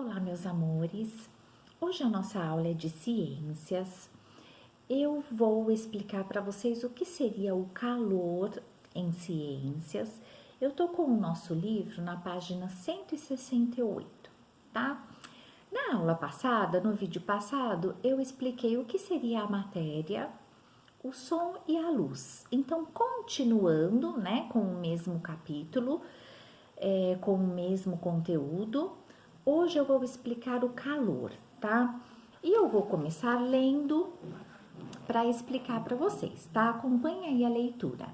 Olá, meus amores. Hoje a nossa aula é de ciências. Eu vou explicar para vocês o que seria o calor em ciências. Eu tô com o nosso livro na página 168, tá? Na aula passada, no vídeo passado, eu expliquei o que seria a matéria, o som e a luz. Então, continuando, né, com o mesmo capítulo, com o mesmo conteúdo, hoje eu vou explicar o calor, tá? E eu vou começar lendo para explicar para vocês, tá? Acompanha aí a leitura.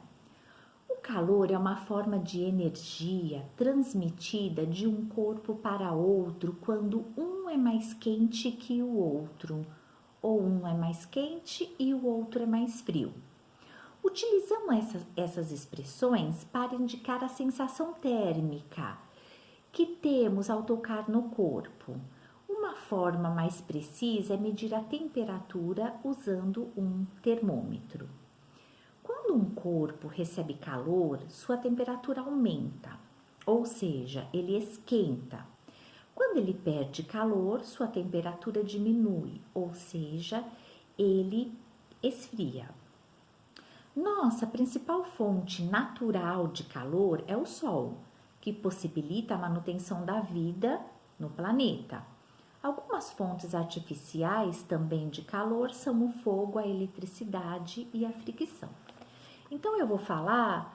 O calor é uma forma de energia transmitida de um corpo para outro quando um é mais quente que o outro, ou um é mais quente e o outro é mais frio. Utilizamos essas expressões para indicar a sensação térmica que temos ao tocar no corpo. Uma forma mais precisa é medir a temperatura usando um termômetro. Quando um corpo recebe calor, sua temperatura aumenta, ou seja, ele esquenta. Quando ele perde calor, sua temperatura diminui, ou seja, ele esfria. Nossa principal fonte natural de calor é o Sol, que possibilita a manutenção da vida no planeta. Algumas fontes artificiais também de calor são o fogo, a eletricidade e a fricção. Então, eu vou falar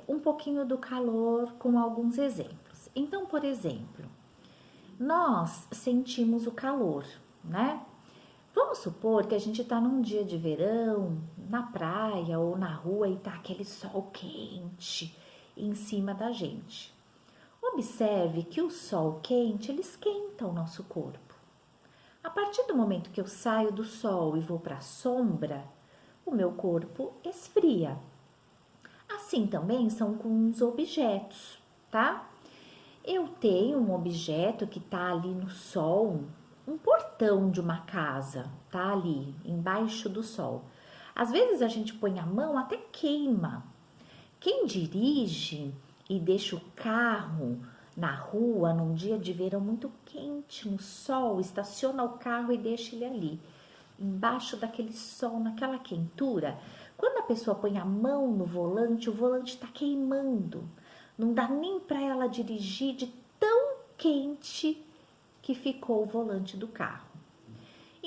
um pouquinho do calor com alguns exemplos. Então, por exemplo, nós sentimos o calor, né? Vamos supor que a gente está num dia de verão, na praia ou na rua e tá aquele sol quente em cima da gente. Observe que o sol quente, ele esquenta o nosso corpo. A partir do momento que eu saio do sol e vou para a sombra, o meu corpo esfria. Assim também são com os objetos, tá? Eu tenho um objeto que tá ali no sol, um portão de uma casa, tá ali embaixo do sol. Às vezes a gente põe a mão, até queima. Quem dirige e deixa o carro na rua num dia de verão muito quente, no sol, estaciona o carro e deixa ele ali, embaixo daquele sol, naquela quentura. Quando a pessoa põe a mão no volante, o volante está queimando. Não dá nem para ela dirigir de tão quente que ficou o volante do carro.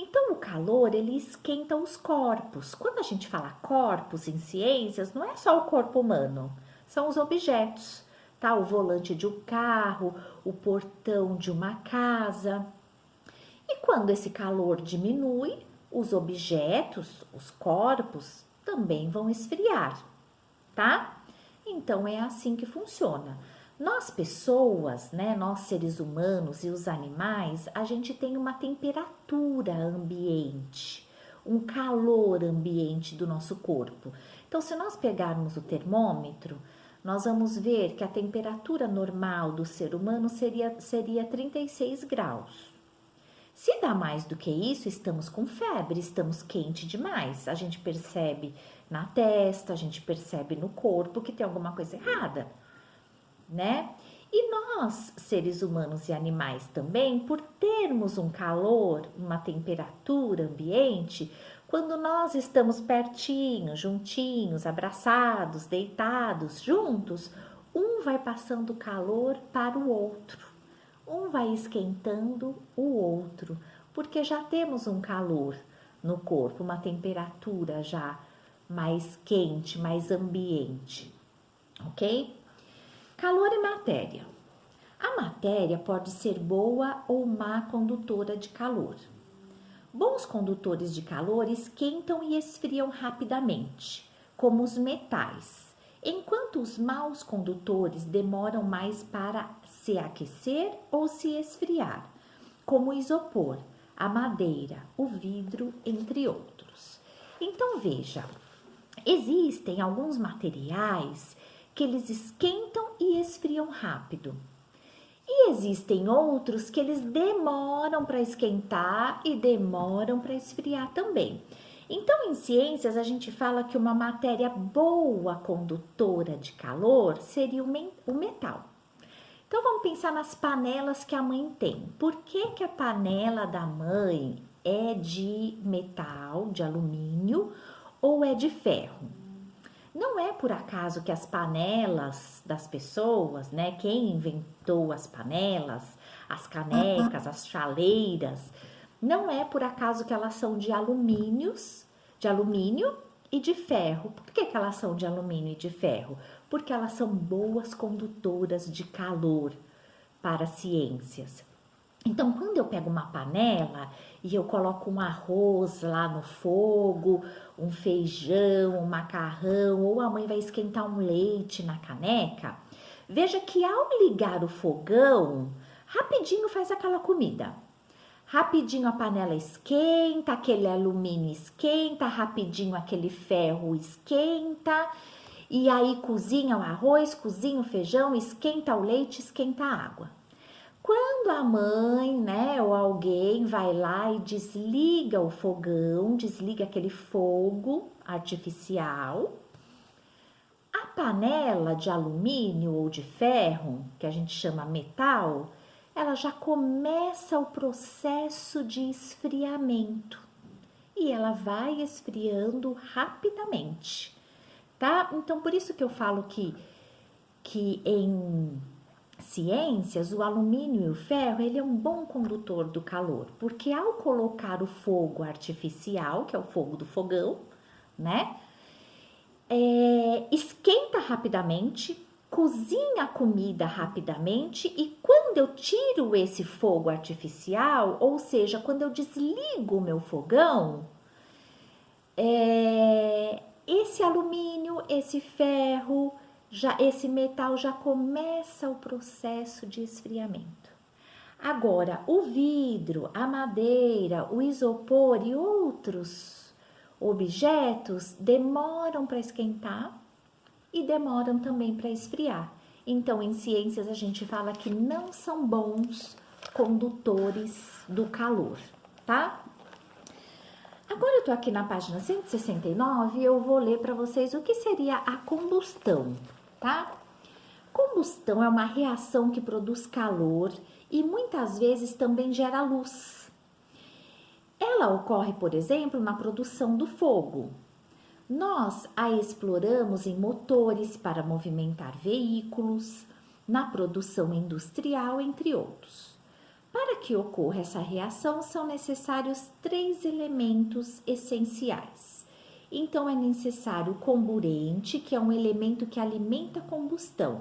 Então, o calor, ele esquenta os corpos. Quando a gente fala corpos em ciências, não é só o corpo humano, são os objetos, tá? O volante de um carro, o portão de uma casa. E quando esse calor diminui, os objetos, os corpos, também vão esfriar, tá? Então, é assim que funciona. Nós pessoas, né, nós seres humanos e os animais, a gente tem uma temperatura ambiente, um calor ambiente do nosso corpo. Então, se nós pegarmos o termômetro, nós vamos ver que a temperatura normal do ser humano seria 36 graus. Se dá mais do que isso, estamos com febre, estamos quente demais. A gente percebe na testa, a gente percebe no corpo que tem alguma coisa errada, né? E nós, seres humanos e animais também, por termos um calor, uma temperatura ambiente, quando nós estamos pertinhos, juntinhos, abraçados, deitados, juntos, um vai passando calor para o outro. Um vai esquentando o outro, porque já temos um calor no corpo, uma temperatura já mais quente, mais ambiente, ok? Calor e matéria. A matéria pode ser boa ou má condutora de calor. Bons condutores de calor esquentam e esfriam rapidamente, como os metais, enquanto os maus condutores demoram mais para se aquecer ou se esfriar, como o isopor, a madeira, o vidro, entre outros. Então veja, existem alguns materiais que eles esquentam e esfriam rápido. E existem outros que eles demoram para esquentar e demoram para esfriar também. Então, em ciências, a gente fala que uma matéria boa condutora de calor seria o metal. Então vamos pensar nas panelas que a mãe tem. Por que que a panela da mãe é de metal, de alumínio ou é de ferro? Não é por acaso que as panelas das pessoas, né? Quem inventou as panelas, as canecas, as chaleiras, não é por acaso que elas são de alumínio e de ferro. Por que que elas são de alumínio e de ferro? Porque elas são boas condutoras de calor para as ciências. Então, quando eu pego uma panela e eu coloco um arroz lá no fogo, um feijão, um macarrão, ou a mãe vai esquentar um leite na caneca, veja que ao ligar o fogão, rapidinho faz aquela comida. Rapidinho a panela esquenta, aquele alumínio esquenta, rapidinho aquele ferro esquenta, e aí cozinha o arroz, cozinha o feijão, esquenta o leite, esquenta a água. Quando a mãe, né, ou alguém vai lá e desliga o fogão, desliga aquele fogo artificial, a panela de alumínio ou de ferro, que a gente chama metal, ela já começa o processo de esfriamento e ela vai esfriando rapidamente, tá? Então, por isso que eu falo que em ciências, o alumínio e o ferro, ele é um bom condutor do calor, porque ao colocar o fogo artificial, que é o fogo do fogão, né, esquenta rapidamente, cozinha a comida rapidamente e quando eu tiro esse fogo artificial, ou seja, quando eu desligo o meu fogão, esse alumínio, esse ferro, esse metal já começa o processo de esfriamento. Agora, o vidro, a madeira, o isopor e outros objetos demoram para esquentar e demoram também para esfriar. Então, em ciências, a gente fala que não são bons condutores do calor, tá? Agora eu tô aqui na página 169 e eu vou ler para vocês o que seria a combustão, tá? Combustão é uma reação que produz calor e muitas vezes também gera luz. Ela ocorre, por exemplo, na produção do fogo. Nós a exploramos em motores para movimentar veículos, na produção industrial, entre outros. Para que ocorra essa reação, são necessários 3 elementos essenciais. Então, é necessário o comburente, que é um elemento que alimenta a combustão.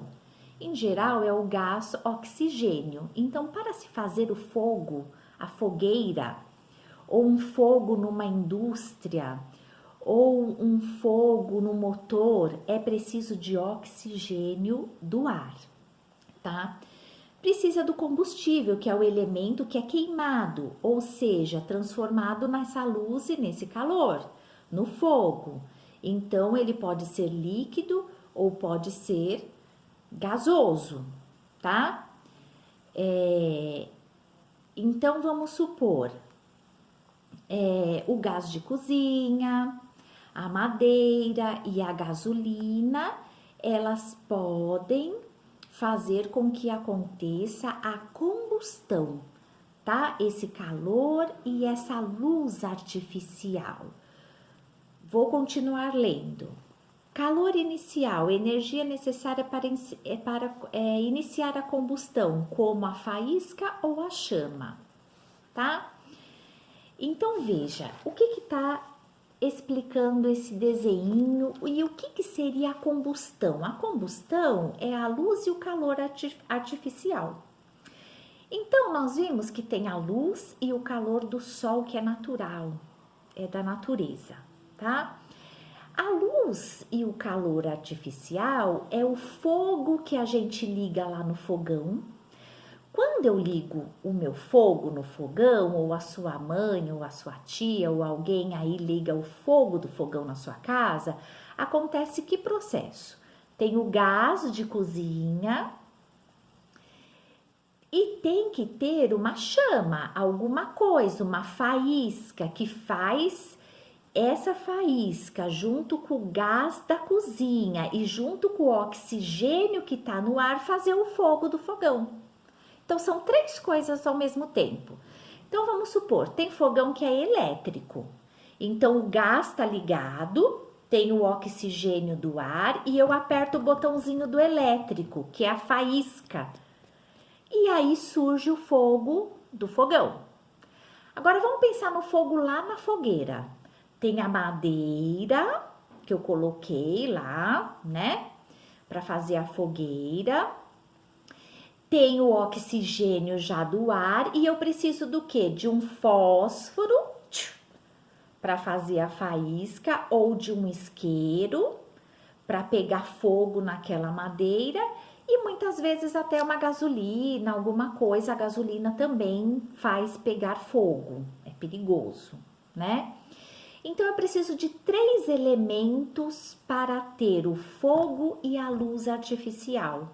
Em geral, é o gás oxigênio. Então, para se fazer o fogo, a fogueira, ou um fogo numa indústria, ou um fogo no motor, é preciso de oxigênio do ar, tá? Precisa do combustível, que é o elemento que é queimado, ou seja, transformado nessa luz e nesse calor, no fogo. Então, ele pode ser líquido ou pode ser gasoso, tá? Então, vamos supor, o gás de cozinha, a madeira e a gasolina, elas podem fazer com que aconteça a combustão, tá? Esse calor e essa luz artificial. Vou continuar lendo. Calor inicial, energia necessária para iniciar a combustão, como a faísca ou a chama, tá? Então, veja, o que está explicando esse desenho e o que seria a combustão? A combustão é a luz e o calor artificial. Então, nós vimos que tem a luz e o calor do sol, que é natural, é da natureza, tá? A luz e o calor artificial é o fogo que a gente liga lá no fogão. Quando eu ligo o meu fogo no fogão, ou a sua mãe, ou a sua tia, ou alguém aí liga o fogo do fogão na sua casa, acontece que processo? Tem o gás de cozinha e tem que ter uma chama, alguma coisa, uma faísca que faz essa faísca junto com o gás da cozinha e junto com o oxigênio que está no ar fazer o fogo do fogão. Então são três coisas ao mesmo tempo. Então vamos supor, tem fogão que é elétrico. Então o gás está ligado, tem o oxigênio do ar e eu aperto o botãozinho do elétrico, que é a faísca. E aí surge o fogo do fogão. Agora vamos pensar no fogo lá na fogueira. Tem a madeira que eu coloquei lá, né? Para fazer a fogueira. Tem o oxigênio já do ar e eu preciso do quê? De um fósforo para fazer a faísca ou de um isqueiro para pegar fogo naquela madeira e muitas vezes até uma gasolina, alguma coisa. A gasolina também faz pegar fogo, é perigoso, né? Então eu preciso de 3 elementos para ter o fogo e a luz artificial,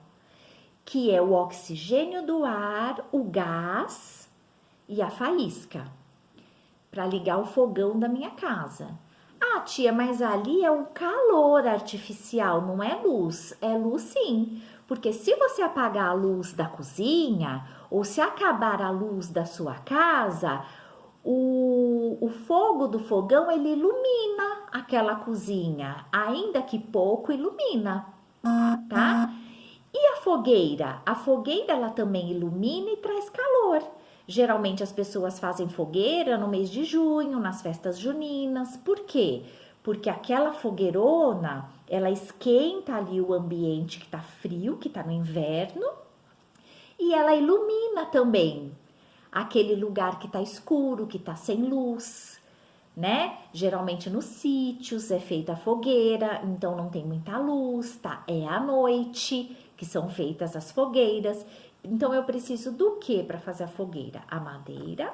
que é o oxigênio do ar, o gás e a faísca, para ligar o fogão da minha casa. Ah, tia, mas ali é o calor artificial, não é luz. É luz sim, porque se você apagar a luz da cozinha ou se acabar a luz da sua casa, o fogo do fogão, ele ilumina aquela cozinha, ainda que pouco ilumina, tá? E a fogueira? A fogueira, ela também ilumina e traz calor. Geralmente as pessoas fazem fogueira no mês de junho, nas festas juninas. Por quê? Porque aquela fogueirona, ela esquenta ali o ambiente que tá frio, que tá no inverno, e ela ilumina também aquele lugar que tá escuro, que tá sem luz, né? Geralmente nos sítios é feita a fogueira, então não tem muita luz, tá? É à noite que são feitas as fogueiras. Então eu preciso do que para fazer a fogueira? A madeira,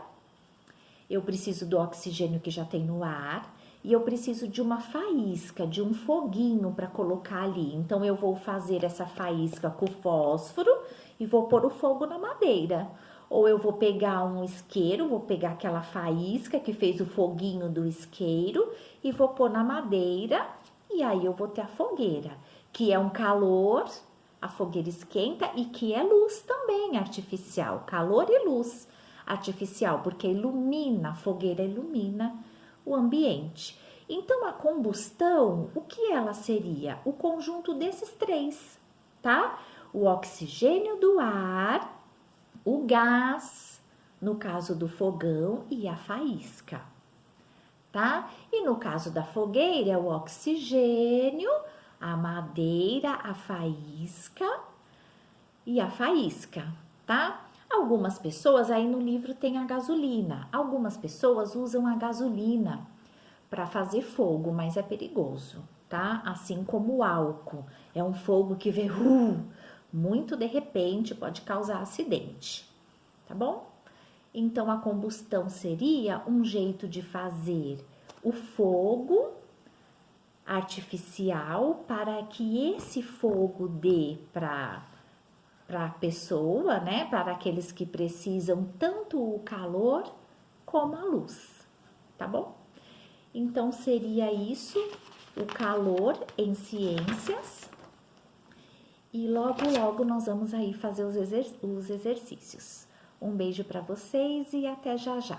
eu preciso do oxigênio que já tem no ar e eu preciso de uma faísca, de um foguinho para colocar ali. Então eu vou fazer essa faísca com fósforo e vou pôr o fogo na madeira. Ou eu vou pegar um isqueiro, vou pegar aquela faísca que fez o foguinho do isqueiro e vou pôr na madeira e aí eu vou ter a fogueira, que é um calor, a fogueira esquenta e que é luz também artificial, calor e luz artificial, porque ilumina, a fogueira ilumina o ambiente. Então a combustão, o que ela seria? O conjunto desses três, tá? O oxigênio do ar, o gás, no caso do fogão, e a faísca, tá? E no caso da fogueira, é o oxigênio, a madeira, a faísca e a faísca, tá? Algumas pessoas, aí no livro tem a gasolina, algumas pessoas usam a gasolina para fazer fogo, mas é perigoso, tá? Assim como o álcool, é um fogo que vem muito de repente, pode causar acidente, tá bom? Então a combustão seria um jeito de fazer o fogo artificial para que esse fogo dê para a pessoa, né? Para aqueles que precisam tanto o calor como a luz, tá bom? Então seria isso, o calor em ciências. E logo, logo nós vamos aí fazer os exercícios. Um beijo para vocês e até já já.